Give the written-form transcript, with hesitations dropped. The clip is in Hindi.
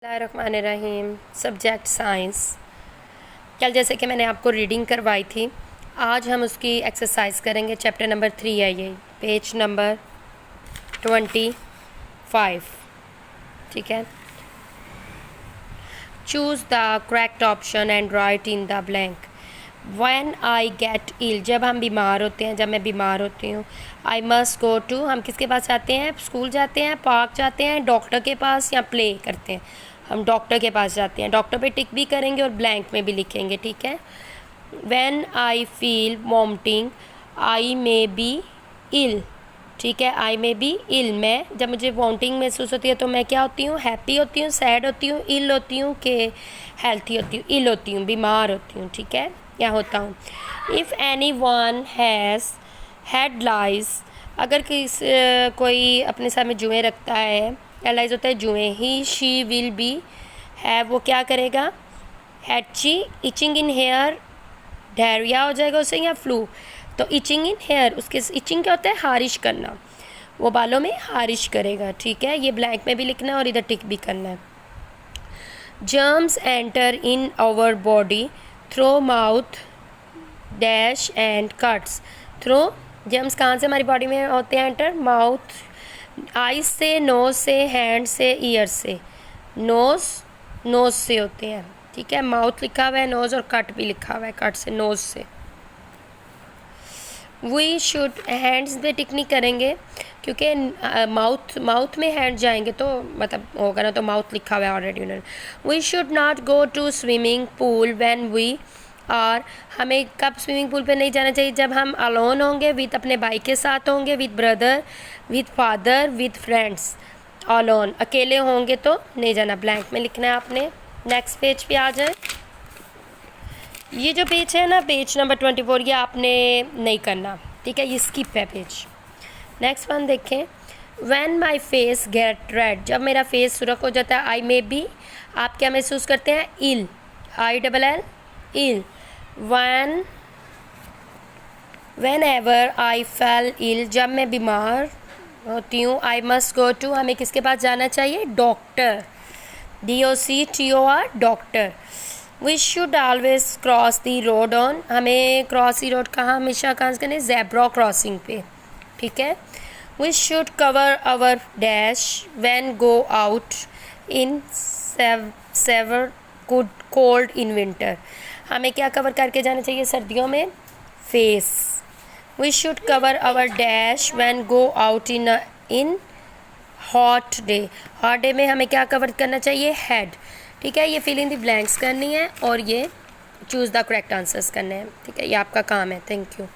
बिस्मिल्लाहिर्रहमानिर्रहीम। Subject science. कल जैसे कि मैंने आपको रीडिंग करवाई थी, आज हम उसकी एक्सरसाइज करेंगे। चैप्टर नंबर 3 है ये, पेज नंबर 25। ठीक है। Choose the correct option and right in the blank. When I get ill, जब हम बीमार होते हैं, जब मैं बीमार होती हूँ। I must go to, हम किसके पास जाते हैं? स्कूल जाते हैं, पार्क जाते हैं, डॉक्टर के पास, या प्ले करते हैं। हम डॉक्टर के पास जाते हैं। डॉक्टर पे टिक भी करेंगे और ब्लैंक में भी लिखेंगे। ठीक है। When I feel vomiting, I may be ill। ठीक है, आई मे बी इल। मैं जब मुझे वॉन्टिंग महसूस होती है तो मैं क्या होती हूँ? हैप्पी होती हूँ, सैड होती हूँ, इल होती हूँ कि हेल्थी होती हूँ? इल होती हूँ, बीमार होती हूँ। ठीक है, या होता हूँ। If any one has head lies, अगर कोई अपने सामने जुएँ रखता है, एलाइज होता है जुएँ, ही शी विल बी है, वो क्या करेगा? हैची, इचिंग इन हेयर, डायरिया हो जाएगा उसे, या फ्लू। तो इचिंग इन हेयर, उसके इचिंग क्या होता है? हारिश करना, वो बालों में हारिश करेगा। ठीक है, ये ब्लैंक में भी लिखना है और इधर टिक भी करना है। Germs enter in our body through mouth dash and cuts. Through, germs कहाँ से हमारी बॉडी में होते हैं एंटर? माउथ, आइज से, नोज से, हैंड से, ईयर से। नोज से होते हैं। ठीक है, माउथ लिखा हुआ है नोज, और कट भी लिखा हुआ है कट से, नोज से। वी शुड, हैंड्स पे टिक नहीं करेंगे क्योंकि माउथ में हैंड जाएंगे तो मतलब होगा ना, तो माउथ लिखा हुआ है ऑलरेडी उन्होंने। We should not go to swimming pool when we are, हमें कब स्विमिंग पूल पे नहीं जाना चाहिए? जब हम अलोन होंगे, विद अपने भाई के साथ होंगे, with brother, with father, with friends. Alone, अकेले होंगे तो नहीं जाना। ब्लैंक में लिखना है आपने। नेक्स्ट पेज पे आ जाए। ये जो पेज है ना, पेज नंबर 24, ये आपने नहीं करना। ठीक है, ये स्किप है पेज। नेक्स्ट वन देखें। When my face get red, जब मेरा फेस सुर्ख हो जाता है। आई मे बी, आप क्या महसूस करते हैं? Ill, ILL, ill. Whenever I feel ill, जब मैं बीमार होती हूँ। आई मस्ट गो टू, हमें किसके पास जाना चाहिए? Doctor, DOCTOR, doctor. We should always cross the road on, हमें क्रॉस दी रोड कहाँ हमेशा कहाँ से करनी? ज़ेब्रा क्रॉसिंग पे। ठीक है। We should cover our dash when go out in severe good cold in winter, हमें क्या कवर करके जाना चाहिए सर्दियों में? Face. We should cover our dash when go out in hot day, hot day में हमें क्या कवर करना चाहिए? हेड। ठीक है, ये फिल इन द ब्लैंक्स करनी है और ये चूज़ द करेक्ट आंसर्स करने हैं। ठीक है, ये आपका काम है। Thank you.